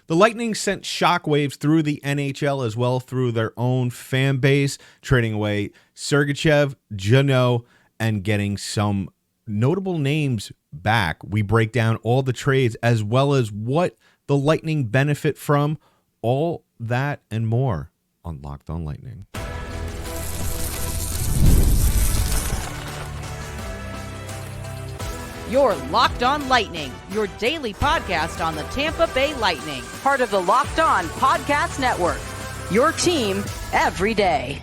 The Lightning sent shockwaves through the NHL as well through their own fan base, trading away Sergachev, Jeannot, and getting some notable names back. We break down all the trades as well as what the Lightning benefit from, all that and more on Locked On Lightning. You're Locked On Lightning, your daily podcast on the Tampa Bay Lightning, part of the Locked On Podcast Network, your team every day.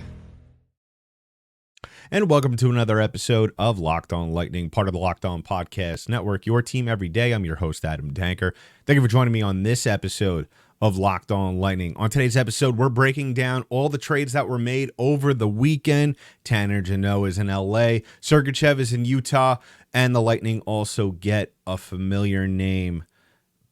And welcome to another episode of Locked On Lightning, part of the Locked On Podcast Network, your team every day. I'm your host, Adam Danker. Thank you for joining me on this episode of Locked On Lightning. On today's episode, we're breaking down all the trades that were made over the weekend. Tanner Jeannot is in LA, Sergachev is in Utah, and the Lightning also get a familiar name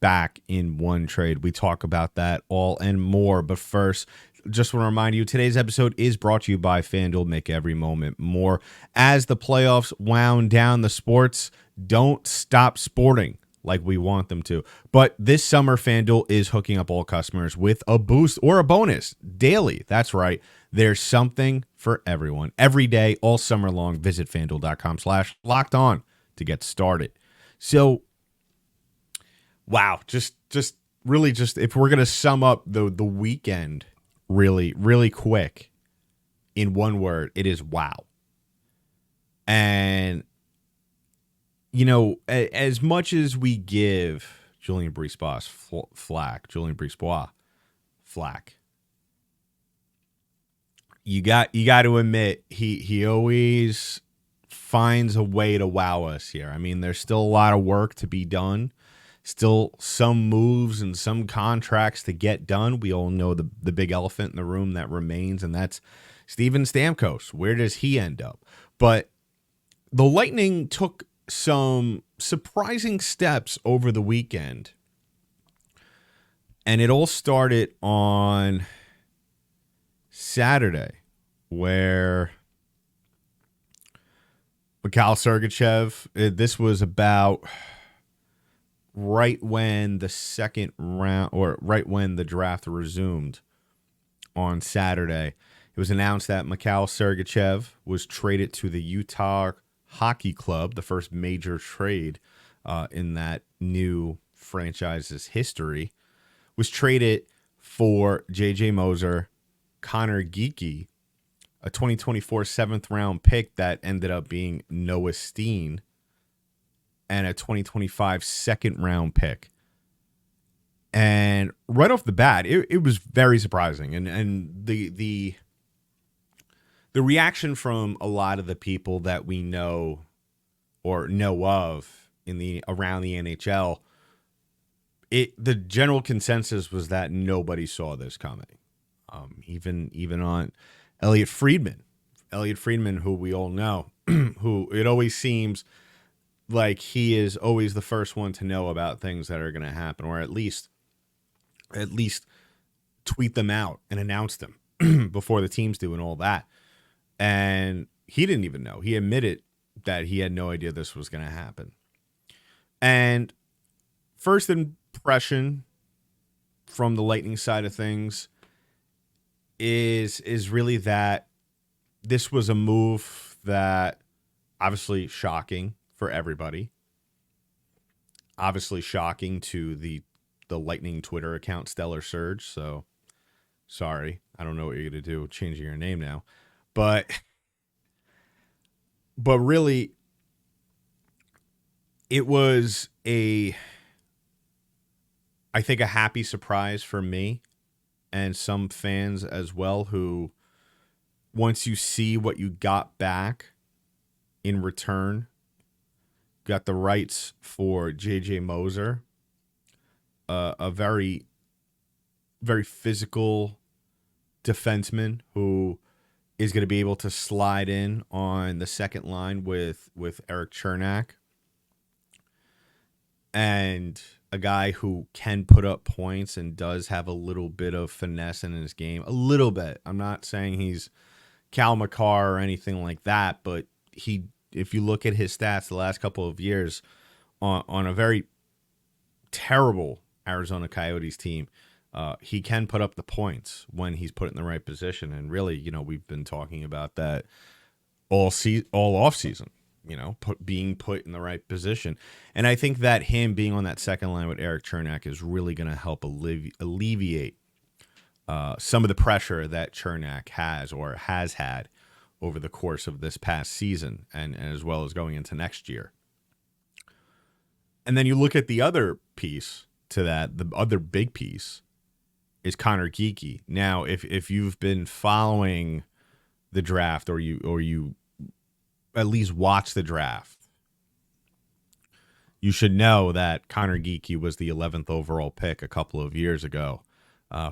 back in one trade. We talk about that all and more. But first, just want to remind you, today's episode is brought to you by FanDuel. Make every moment more. As the playoffs wound down, the sports don't stop sporting like we want them to. But this summer, FanDuel is hooking up all customers with a boost or a bonus daily. That's right. There's something for everyone. Every day, all summer long, visit FanDuel.com/lockedon to get started. So, wow, just really if we're going to sum up the weekend really quick in one word, it is wow. And, you know, as much as we give Julien Brisebois flack, you got to admit he always finds a way to wow us here. I mean, there's still a lot of work to be done. Still some moves and some contracts to get done. We all know the big elephant in the room that remains, and that's Steven Stamkos. Where does he end up? But the Lightning took some surprising steps over the weekend, and it all started on Saturday, where Mikhail Sergachev, this was about right when the second round, or right when the draft resumed on Saturday. It was announced that Mikhail Sergachev was traded to the Utah Hockey Club, the first major trade in that new franchise's history. Was traded for J.J. Moser, Conor Geekie, a 2024 7th-round pick that ended up being Noah Steen, and a 2025 second-round pick. And right off the bat, it was very surprising. And the reaction from a lot of the people that we know or know of around the NHL, the general consensus was that nobody saw this coming. Even on Elliot Friedman, who we all know, who it always seems like he is always the first one to know about things that are going to happen, or at least tweet them out and announce them before the teams do and all that. And he didn't even know. He admitted that he had no idea this was going to happen. And first impression from the Lightning side of things is really that this was a move that obviously shocking for everybody. Obviously shocking to the Lightning Twitter account, Stellar Surge. So sorry, I don't know what you're going to do changing your name now. But really, it was I think a happy surprise for me and some fans as well, who once you see what you got back in return, got the rights for J.J. Moser, a very, very physical defenseman who is going to be able to slide in on the second line with Eric Chernak, and a guy who can put up points and does have a little bit of finesse in his game. A little bit. I'm not saying he's Cal McCarr or anything like that, but if you look at his stats the last couple of years on a very terrible Arizona Coyotes team, he can put up the points when he's put in the right position. And really, we've been talking about that all off season, being put in the right position. And I think that him being on that second line with Erik Cernak is really going to help alleviate some of the pressure that Cernak has or has had over the course of this past season and as well as going into next year. And then you look at the other piece to that, the other big piece is Conor Geekie. Now, if you've been following the draft or you at least watch the draft, you should know that Conor Geekie was the 11th overall pick a couple of years ago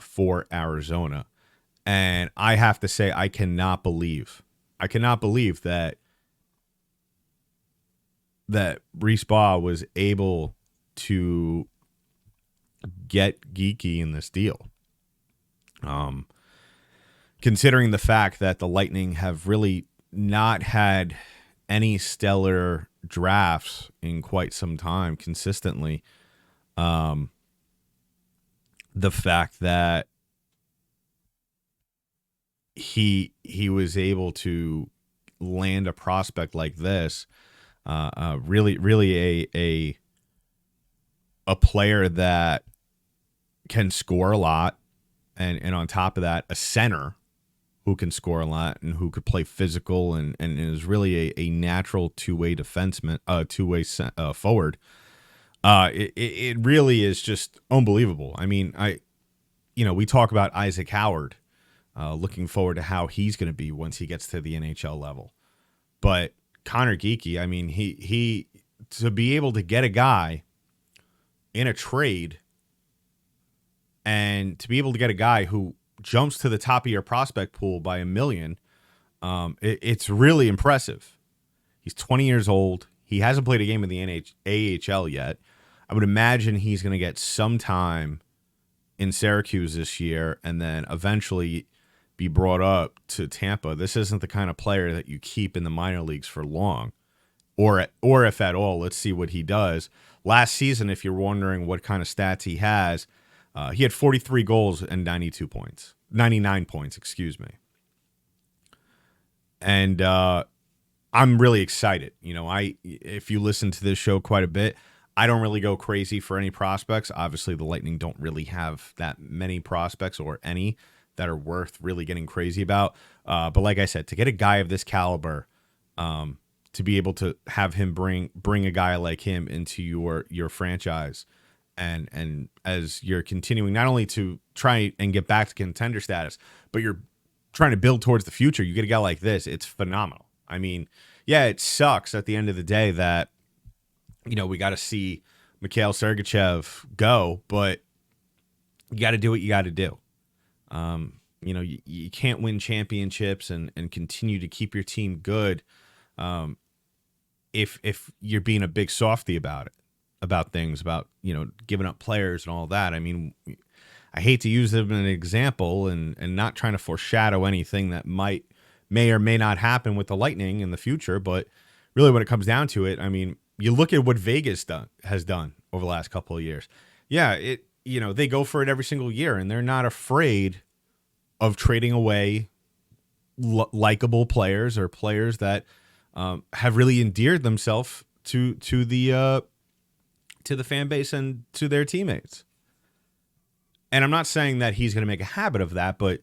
for Arizona. And I have to say, I cannot believe that Reese Baugh was able to get Geekie in this deal. Considering the fact that the Lightning have really not had any stellar drafts in quite some time consistently, the fact that he was able to land a prospect like this, really a player that can score a lot, and on top of that, a center who can score a lot and who could play physical and is really a natural two-way defenseman, forward. It really is just unbelievable. I mean, we talk about Isaac Howard, looking forward to how he's going to be once he gets to the NHL level. But Conor Geekie, I mean, he to be able to get a guy in a trade and to be able to get a guy who jumps to the top of your prospect pool by 1 million, it's really impressive. He's 20 years old. He hasn't played a game in the AHL yet. I would imagine he's going to get some time in Syracuse this year and then eventually be brought up to Tampa. This isn't the kind of player that you keep in the minor leagues for long, or if at all. Let's see what he does. Last season, if you're wondering what kind of stats he has, he had 43 goals and 99 points, excuse me. And I'm really excited. If you listen to this show quite a bit, I don't really go crazy for any prospects. Obviously, the Lightning don't really have that many prospects or any that are worth really getting crazy about. But like I said, to get a guy of this caliber, to be able to have him bring a guy like him into your franchise, and as you're continuing not only to try and get back to contender status, but you're trying to build towards the future, you get a guy like this, it's phenomenal. I mean, yeah, it sucks at the end of the day that, we got to see Mikhail Sergachev go, but you got to do what you got to do. You can't win championships and continue to keep your team good if you're being a big softy about things, about giving up players and all that. I mean, I hate to use them as an example and not trying to foreshadow anything that may or may not happen with the Lightning in the future, but really when it comes down to it, I mean, you look at what Vegas has done over the last couple of years. Yeah, they go for it every single year, and they're not afraid of trading away likable players or players that have really endeared themselves to the fan base and to their teammates. And I'm not saying that he's going to make a habit of that, but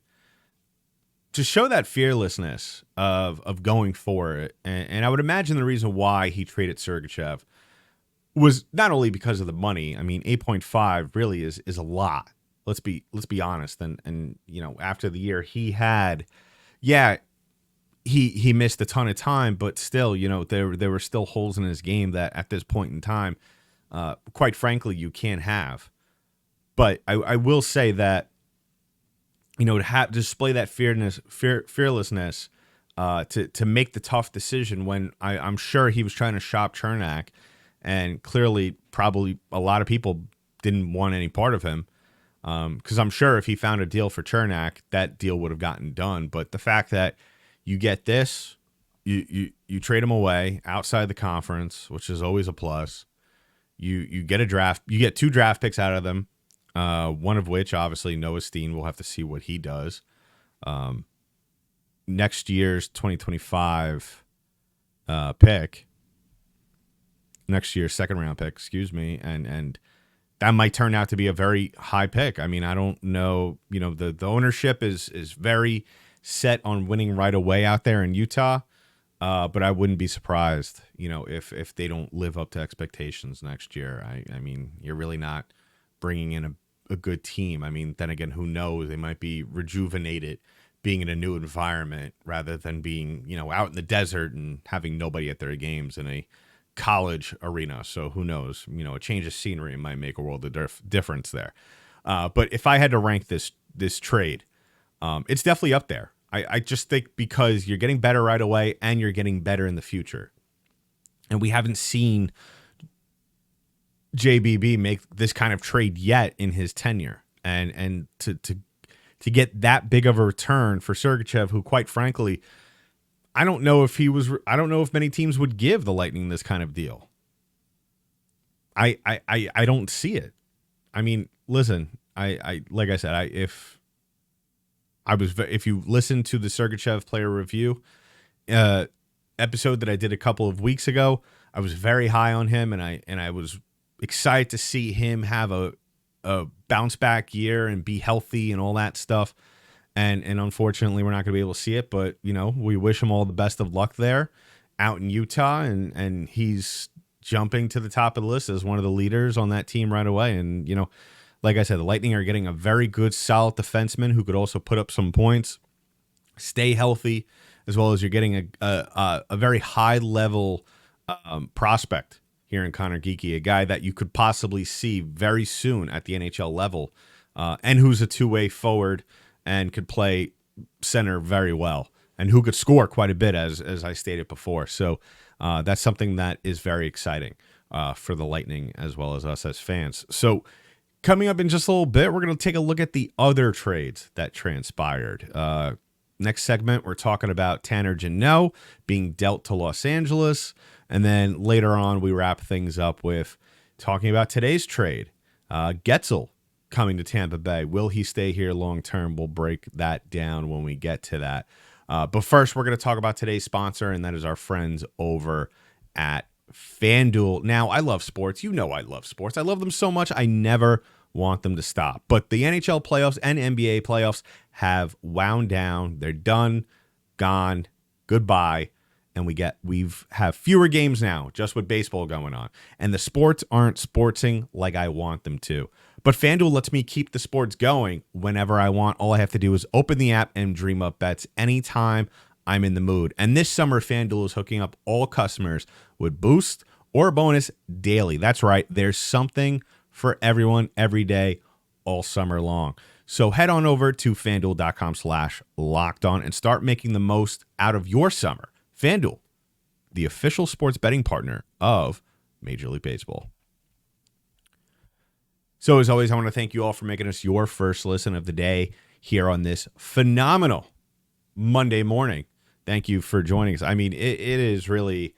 to show that fearlessness of going for it, and I would imagine the reason why he traded Sergachev was not only because of the money. I mean, 8.5 really is a lot. Let's be honest. And after the year he had, he missed a ton of time, but still, there were still holes in his game that at this point in time, quite frankly, you can't have. But I will say that, to display that fearlessness, to make the tough decision when I'm sure he was trying to shop Cernak, and clearly probably a lot of people didn't want any part of him, because I'm sure if he found a deal for Cernak, that deal would have gotten done. But the fact that you get this, you trade him away outside the conference, which is always a plus. You get a draft, you get 2 draft picks out of them, One of which, obviously, Noah Steen. We'll have to see what he does. Next year's 2025 pick. Next year's second round pick, excuse me, and that might turn out to be a very high pick. I mean, I don't know. You know, the ownership is very set on winning right away out there in Utah. But I wouldn't be surprised, you know, if they don't live up to expectations next year. I mean, you're really not bringing in a good team. I mean, then again, who knows? They might be rejuvenated being in a new environment rather than being, you know, out in the desert and having nobody at their games in a college arena. So who knows? You know, a change of scenery might make a world of difference there. But if I had to rank this trade, it's definitely up there. I just think because you're getting better right away and you're getting better in the future. And we haven't seen JBB make this kind of trade yet in his tenure. And to get that big of a return for Sergachev, who quite frankly, I don't know if many teams would give the Lightning this kind of deal. I don't see it. I mean, listen, like I said, if you listen to the Sergachev player review episode that I did a couple of weeks ago, I was very high on him, and I was excited to see him have a bounce back year and be healthy and all that stuff. And unfortunately, we're not going to be able to see it, but you know, we wish him all the best of luck there out in Utah, and he's jumping to the top of the list as one of the leaders on that team right away. And you know, like I said, the Lightning are getting a very good, solid defenseman who could also put up some points, stay healthy, as well as you're getting a very high-level prospect here in Conor Geekie, a guy that you could possibly see very soon at the NHL level, and who's a two-way forward and could play center very well, and who could score quite a bit, as I stated before. So that's something that is very exciting for the Lightning as well as us as fans. So coming up in just a little bit, we're going to take a look at the other trades that transpired. Next segment, we're talking about Tanner Jeannot being dealt to Los Angeles. And then later on, we wrap things up with talking about today's trade. Guentzel coming to Tampa Bay. Will he stay here long term? We'll break that down when we get to that. But first, we're going to talk about today's sponsor, and that is our friends over at FanDuel. Now, I love sports. You know I love sports. I love them so much, I never want them to stop. But the NHL playoffs and NBA playoffs have wound down. They're done, gone, goodbye. And we have fewer games now, just with baseball going on. And the sports aren't sportsing like I want them to. But FanDuel lets me keep the sports going whenever I want. All I have to do is open the app and dream up bets anytime I'm in the mood. And this summer, FanDuel is hooking up all customers with boost or bonus daily. That's right. There's something for everyone every day, all summer long. So head on over to FanDuel.com/lockedon and start making the most out of your summer. FanDuel, the official sports betting partner of Major League Baseball. So as always, I want to thank you all for making us your first listen of the day here on this phenomenal Monday morning. Thank you for joining us. I mean, it is really,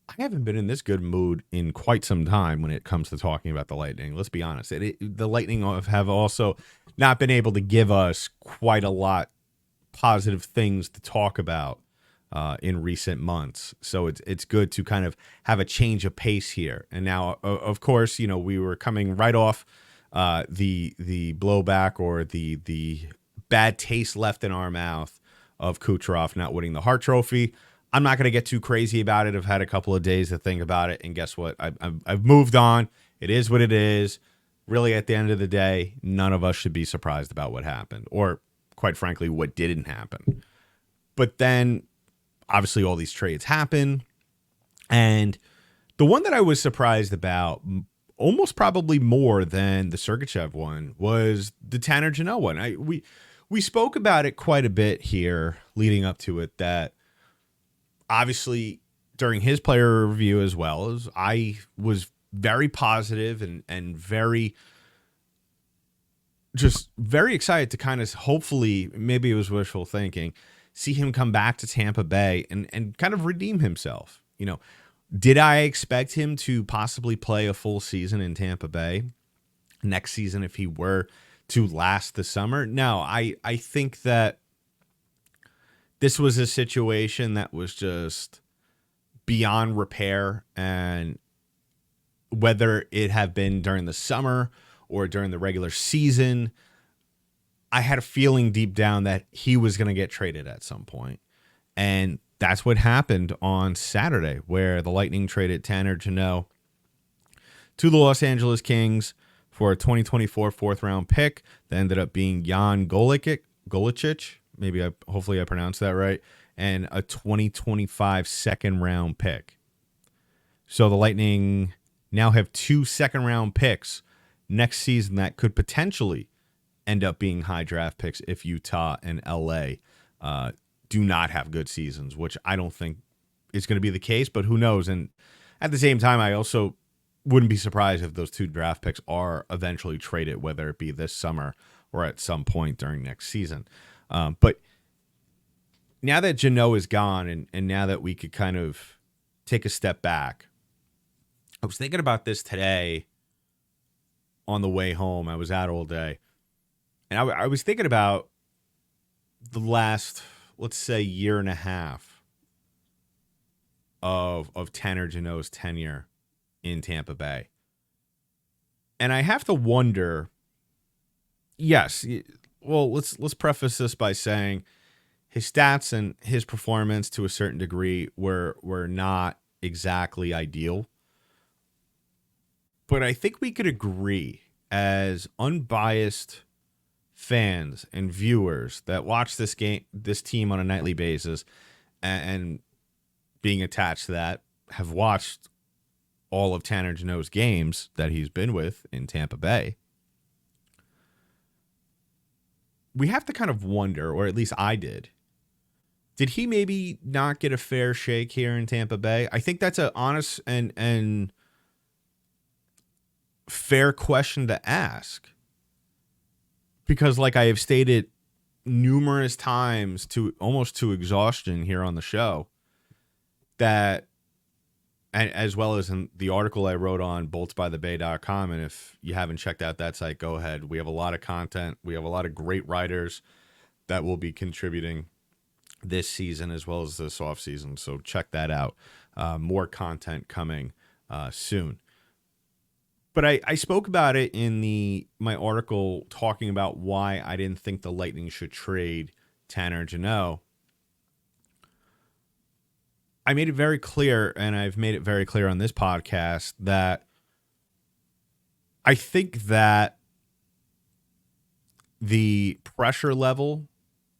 I haven't been in this good mood in quite some time when it comes to talking about the Lightning. Let's be honest. The Lightning have also not been able to give us quite a lot positive things to talk about in recent months. So it's good to kind of have a change of pace here. And now, of course, you know, we were coming right off the blowback or the bad taste left in our mouth of Kucherov not winning the Hart Trophy. I'm not going to get too crazy about it. I've had a couple of days to think about it, and guess what? I've moved on. It is what it is. Really, at the end of the day, none of us should be surprised about what happened, or quite frankly, what didn't happen. But then, obviously, all these trades happen, and the one that I was surprised about, almost probably more than the Sergachev one, was the Tanner Jeannot one. We spoke about it quite a bit here leading up to it, that obviously during his player review as well, as I was very positive and very excited to kind of, hopefully, maybe it was wishful thinking, see him come back to Tampa Bay and kind of redeem himself. You know, did I expect him to possibly play a full season in Tampa Bay? next season if he were to last the summer. No, I think that this was a situation that was just beyond repair, and whether it have been during the summer or during the regular season, I had a feeling deep down that he was going to get traded at some point. And that's what happened on Saturday, where the Lightning traded Tanner Jeannot to the Los Angeles Kings for a 2024 fourth-round pick that ended up being Jan Golicic. Hopefully I pronounced that right. And a 2025 second-round pick. So the Lightning now have 2 second-round picks next season that could potentially end up being high draft picks if Utah and LA do not have good seasons, which I don't think is going to be the case, but who knows? And at the same time, I also wouldn't be surprised if those 2 draft picks are eventually traded, whether it be this summer or at some point during next season. But now that Jeannot is gone, and now that we could kind of take a step back, I was thinking about this today on the way home. I was out all day, and I was thinking about the last, let's say, year and a half of Tanner Jeannot's tenure in Tampa Bay. And I have to wonder, yes, well, let's preface this by saying his stats and his performance to a certain degree were not exactly ideal. But I think we could agree, as unbiased fans and viewers that watch this team on a nightly basis, and being attached to that, have watched all of Tanner Jeannot's games that he's been with in Tampa Bay. We have to kind of wonder, or at least I did he maybe not get a fair shake here in Tampa Bay? I think that's an honest and fair question to ask, because like I have stated numerous times, to almost to exhaustion here on the show, that, and as well as in the article I wrote on boltsbythebay.com, and if you haven't checked out that site, go ahead. We have a lot of content. We have a lot of great writers that will be contributing this season as well as this off season, so check that out. More content coming soon. But I spoke about it in my article, talking about why I didn't think the Lightning should trade Tanner Jeannot. I made it very clear, and I've made it very clear on this podcast, that I think that the pressure level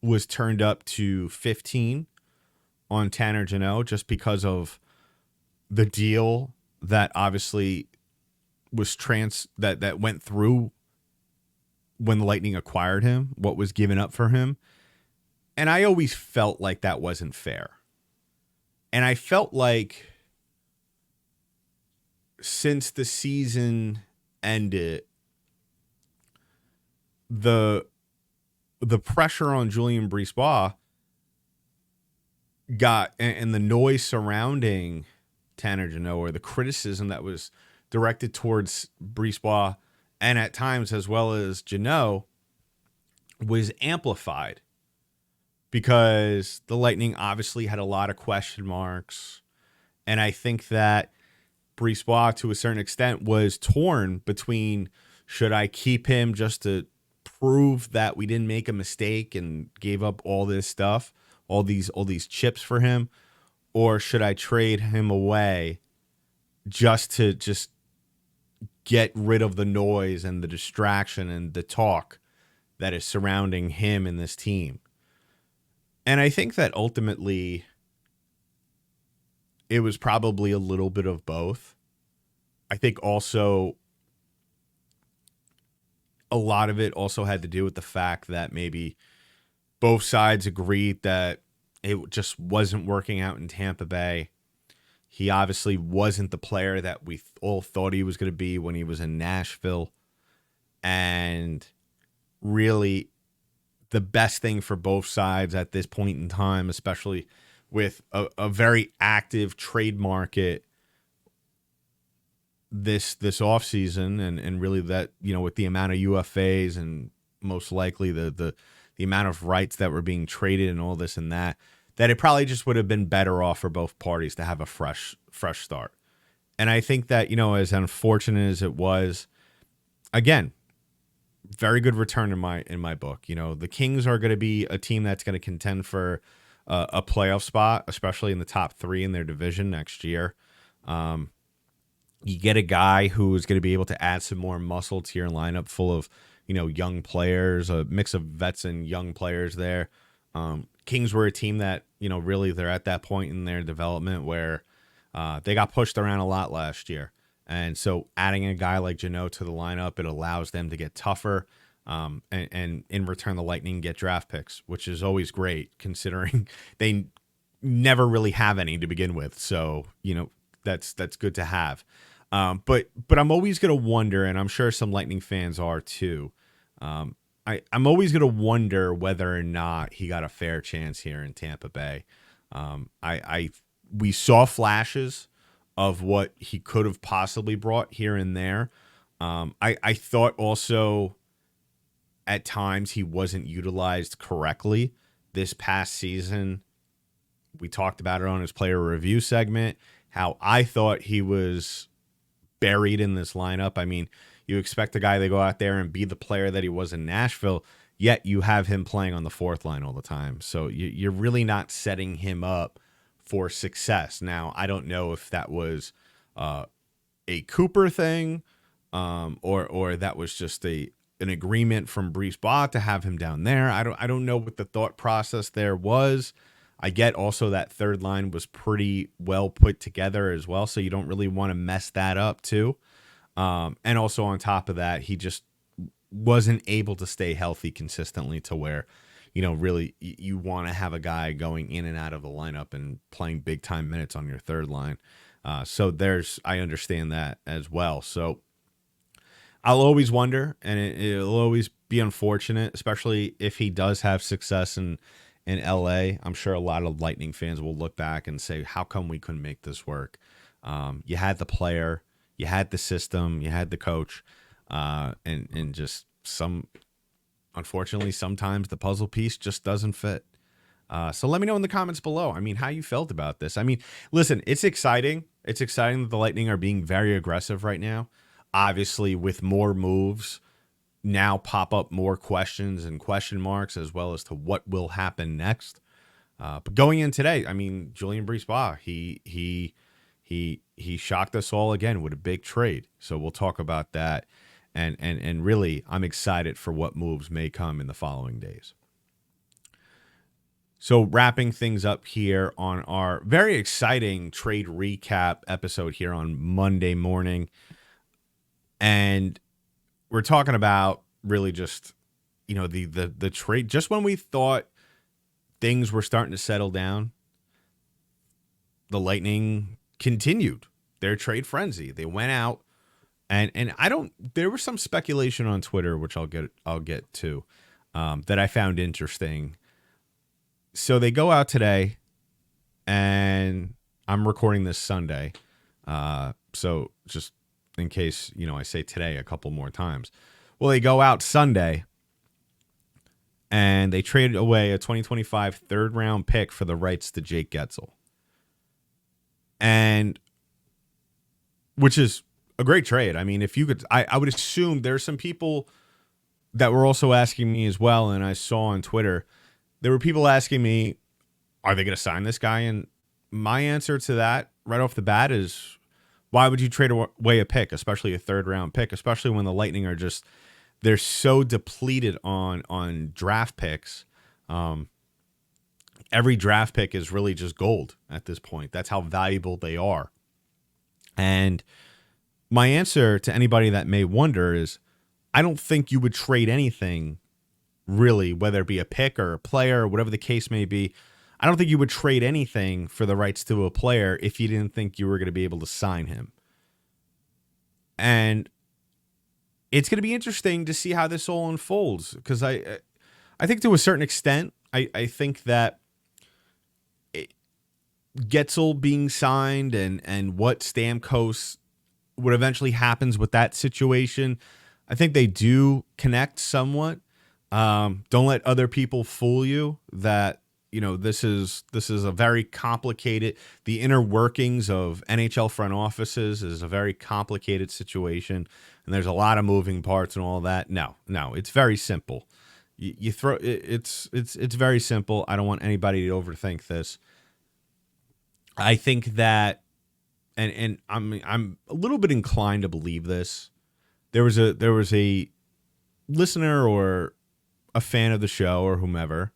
was turned up to 15 on Tanner Jeannot just because of the deal that obviously was that went through when the Lightning acquired him, what was given up for him. And I always felt like that wasn't fair. And I felt like since the season ended, the pressure on Julien Brisebois got, and the noise surrounding Tanner Jeannot, or the criticism that was directed towards Brisebois, and at times as well as Jeannot, was amplified, because the Lightning obviously had a lot of question marks. And I think that Brisebois, to a certain extent, was torn between, should I keep him just to prove that we didn't make a mistake and gave up all this stuff, all these chips for him, or should I trade him away just to get rid of the noise and the distraction and the talk that is surrounding him and this team. And I think that ultimately it was probably a little bit of both. I think also a lot of it also had to do with the fact that maybe both sides agreed that it just wasn't working out in Tampa Bay. He obviously wasn't the player that we all thought he was going to be when he was in Nashville. And really, the best thing for both sides at this point in time, especially with a very active trade market, this off season, and really that, with the amount of UFAs and most likely the amount of rights that were being traded and all this and that it probably just would have been better off for both parties to have a fresh start. And I think that, as unfortunate as it was, again, very good return in my book. The Kings are going to be a team that's going to contend for a playoff spot, especially in the top 3 in their division next year. You get a guy who is going to be able to add some more muscle to your lineup full of, young players, a mix of vets and young players there. Kings were a team that, really they're at that point in their development where they got pushed around a lot last year. And so adding a guy like Jeannot to the lineup, it allows them to get tougher. And in return, the Lightning get draft picks, which is always great considering they never really have any to begin with. So, that's good to have. But I'm always going to wonder, and I'm sure some Lightning fans are too. I'm always going to wonder whether or not he got a fair chance here in Tampa Bay. We saw flashes of what he could have possibly brought here and there. I thought also at times he wasn't utilized correctly this past season. We talked about it on his player review segment, how I thought he was buried in this lineup. I mean, you expect a guy to go out there and be the player that he was in Nashville, yet you have him playing on the 4th line all the time. So you're really not setting him up for success. Now, I don't know if that was a Cooper thing or that was just an agreement from Brisebois to have him down there. I don't know what the thought process there was. I get also that 3rd line was pretty well put together as well, so you don't really want to mess that up too. And also on top of that, he just wasn't able to stay healthy consistently to where, really you want to have a guy going in and out of the lineup and playing big time minutes on your 3rd line. So I understand that as well. So I'll always wonder, and it'll always be unfortunate, especially if he does have success in LA. I'm sure a lot of Lightning fans will look back and say, how come we couldn't make this work? You had the player, you had the system, you had the coach, and just unfortunately, sometimes the puzzle piece just doesn't fit. So let me know in the comments below. I mean, how you felt about this. I mean, listen, it's exciting. It's exciting that the Lightning are being very aggressive right now. Obviously, with more moves, now pop up more questions and question marks as well as to what will happen next. But going in today, I mean, Julien Brisebois, he shocked us all again with a big trade. So we'll talk about that. And really, I'm excited for what moves may come in the following days. So wrapping things up here on our very exciting trade recap episode here on Monday morning. And we're talking about really just, the trade. Just when we thought things were starting to settle down, the Lightning continued their trade frenzy. They went out and there was some speculation on Twitter, which I'll get to, that I found interesting. So they go out today, and I'm recording this Sunday. So just in case, I say today a couple more times. Well, they go out Sunday, and they traded away a 2025 3rd-round pick for the rights to Jake Guentzel. And which is a great trade. I mean, if you could, I would assume there's some people that were also asking me as well, and I saw on Twitter, there were people asking me, are they going to sign this guy? And my answer to that right off the bat is, why would you trade away a pick, especially a 3rd-round pick, especially when the Lightning are just, they're so depleted on draft picks. Every draft pick is really just gold at this point. That's how valuable they are. And my answer to anybody that may wonder is, I don't think you would trade anything, really, whether it be a pick or a player or whatever the case may be. I don't think you would trade anything for the rights to a player if you didn't think you were going to be able to sign him. And it's going to be interesting to see how this all unfolds, because I think to a certain extent, I think that Guentzel being signed and what Stamkos what eventually happens with that situation, I think they do connect somewhat. Don't let other people fool you that, this is a very complicated, the inner workings of NHL front offices is a very complicated situation, and there's a lot of moving parts and all that. No, it's very simple. You throw it's very simple. I don't want anybody to overthink this. I think that, and I'm a little bit inclined to believe this. There was a listener or a fan of the show or whomever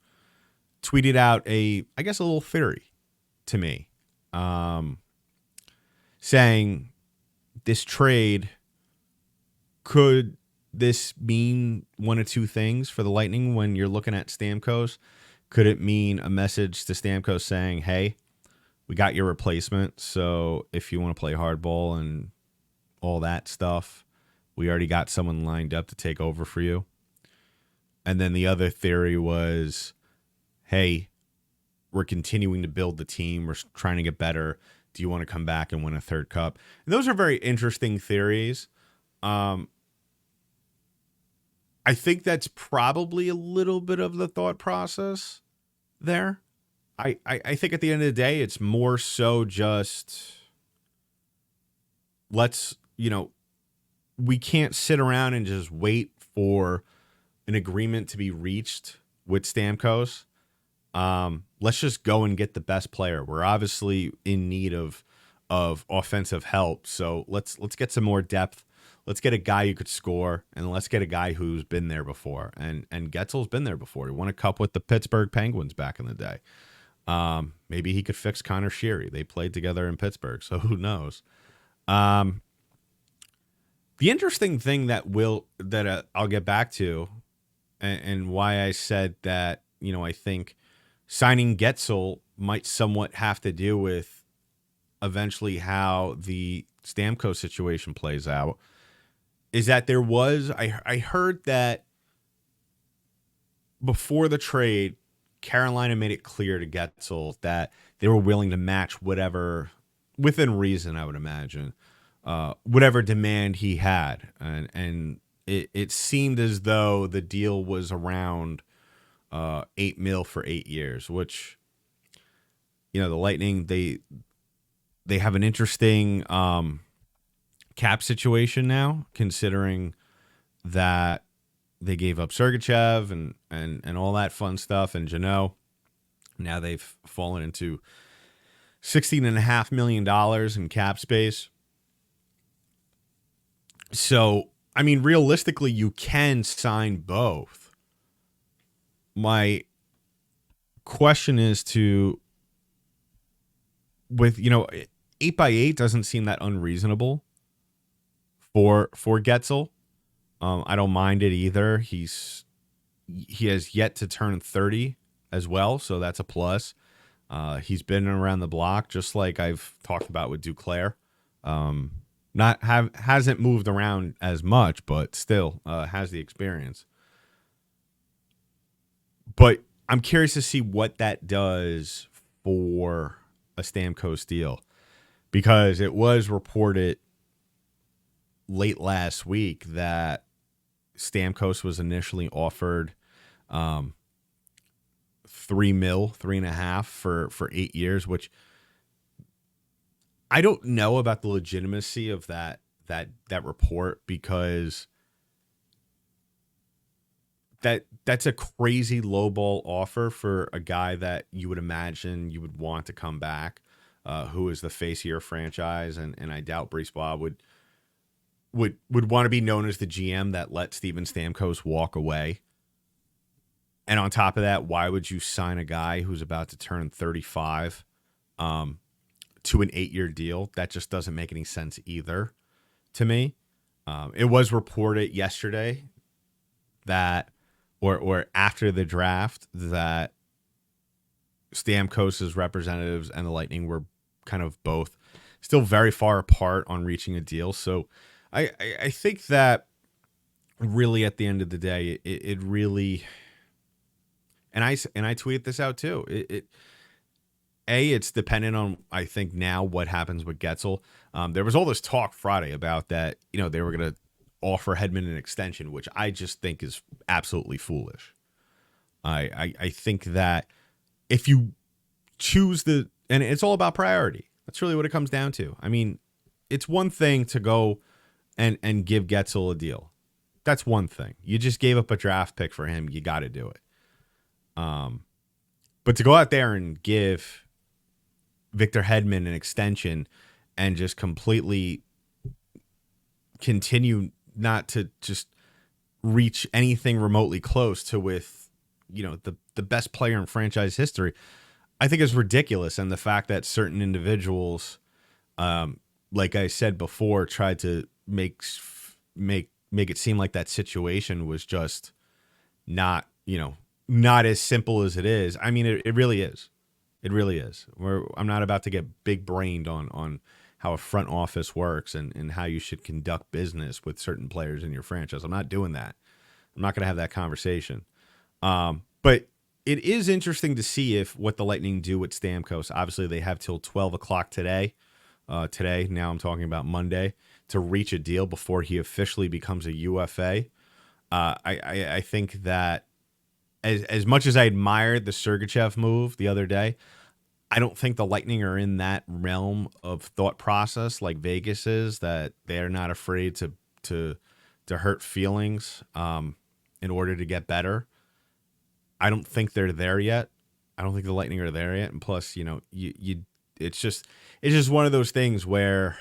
tweeted out a little theory to me, saying this trade, could this mean one of two things for the Lightning when you're looking at Stamkos? Could it mean a message to Stamkos saying, hey, we got your replacement, so if you want to play hardball and all that stuff, we already got someone lined up to take over for you? And then the other theory was, hey, we're continuing to build the team. We're trying to get better. Do you want to come back and win a third cup? And those are very interesting theories. I think that's probably a little bit of the thought process there. I think at the end of the day, it's more so just we can't sit around and just wait for an agreement to be reached with Stamkos. Let's just go and get the best player. We're obviously in need of offensive help, so let's get some more depth. Let's get a guy who could score, and let's get a guy who's been there before. And Guentzel's been there before. He won a cup with the Pittsburgh Penguins back in the day. Maybe he could fix Conor Geekie. They played together in Pittsburgh, so who knows? The interesting thing that I'll get back to, and why I said that, I think signing Guentzel might somewhat have to do with eventually how the Stamkos situation plays out, is that I heard that before the trade, Carolina made it clear to Guentzel that they were willing to match whatever, within reason, I would imagine, whatever demand he had. And it seemed as though the deal was around $8 million for 8 years, which, the Lightning, they have an interesting cap situation now, considering that they gave up Sergachev and all that fun stuff, and Jeannot. Now they've fallen into $16.5 million in cap space. So, realistically, you can sign both. My question is with 8x8 doesn't seem that unreasonable for Guentzel. I don't mind it either. He has yet to turn 30 as well, so that's a plus. He's been around the block, just like I've talked about with Duclair. Hasn't moved around as much, but still has the experience. But I'm curious to see what that does for a Stamkos deal, because it was reported late last week that Stamkos was initially offered $3 million, 3.5 for 8 years, which I don't know about the legitimacy of that report, because that's a crazy lowball offer for a guy that you would imagine you would want to come back, who is the face of your franchise, and I doubt Brisebois would want to be known as the GM that let Steven Stamkos walk away. And on top of that, why would you sign a guy who's about to turn 35 to an 8-year deal? That just doesn't make any sense either to me. It was reported yesterday that, or after the draft, that Stamkos' representatives and the Lightning were kind of both still very far apart on reaching a deal. So I think that really at the end of the day, it really, and I tweeted this out too. It's dependent on, I think, now what happens with Guentzel. There was all this talk Friday about that, they were going to offer Hedman an extension, which I just think is absolutely foolish. I think that if you choose and it's all about priority. That's really what it comes down to. I mean, it's one thing to go and give Guentzel a deal. That's one thing. You just gave up a draft pick for him. You got to do it. But to go out there and give Victor Hedman an extension and just completely continue not to just reach anything remotely close to with, the best player in franchise history, I think is ridiculous. And the fact that certain individuals, like I said before, tried to make it seem like that situation was just not as simple as it is. I mean, it really is. It really is. I'm not about to get big brained on how a front office works and how you should conduct business with certain players in your franchise. I'm not doing that. I'm not going to have that conversation. But it is interesting to see if what the Lightning do with Stamkos. Obviously, they have till 12 o'clock today. Now I'm talking about Monday, to reach a deal before he officially becomes a UFA. I think that as much as I admired the Sergachev move the other day, I don't think the Lightning are in that realm of thought process like Vegas is, that they're not afraid to hurt feelings in order to get better. I don't think they're there yet. I don't think the Lightning are there yet. And plus, it's just one of those things where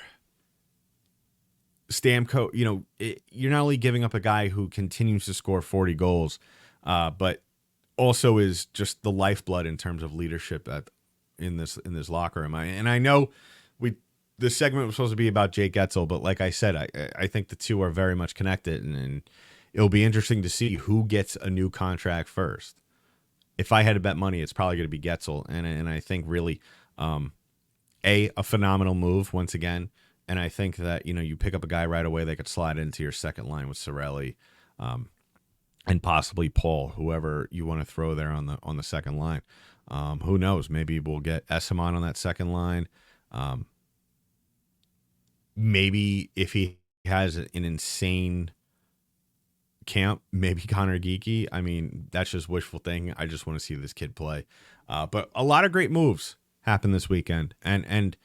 Stamkos, you're not only giving up a guy who continues to score 40 goals, but also is just the lifeblood in terms of leadership in this locker room. And I know this segment was supposed to be about Jake Guentzel, but like I said, I think the two are very much connected, and it'll be interesting to see who gets a new contract first. If I had to bet money, it's probably going to be Guentzel, and I think really a phenomenal move once again. And I think that you pick up a guy right away that could slide into your second line with Cirelli, and possibly Paul, whoever you want to throw there on the second line. Who knows? Maybe we'll get Esamon on that second line. Maybe if he has an insane camp, maybe Conor Geekie. I mean, that's just wishful thinking. I just want to see this kid play. But a lot of great moves happened this weekend, and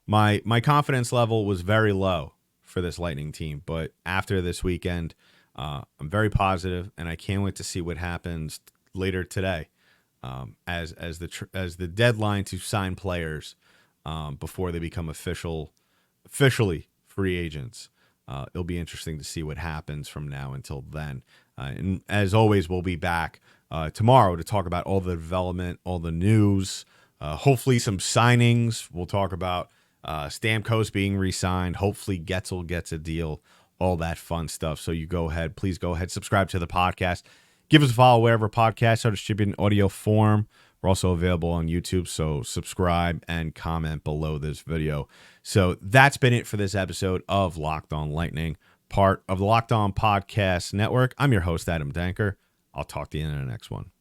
my confidence level was very low for this Lightning team. But after this weekend, I'm very positive, and I can't wait to see what happens later today, as the deadline to sign players before they become officially free agents. It'll be interesting to see what happens from now until then. And as always, we'll be back tomorrow to talk about all the development, all the news, hopefully some signings. We'll talk about Stamkos being re-signed. Hopefully Guentzel gets a deal, all that fun stuff. So please go ahead, subscribe to the podcast. Give us a follow wherever podcasts are distributed in audio form. We're also available on YouTube, so subscribe and comment below this video. So that's been it for this episode of Locked On Lightning, part of the Locked On Podcast Network. I'm your host, Adam Danker. I'll talk to you in the next one.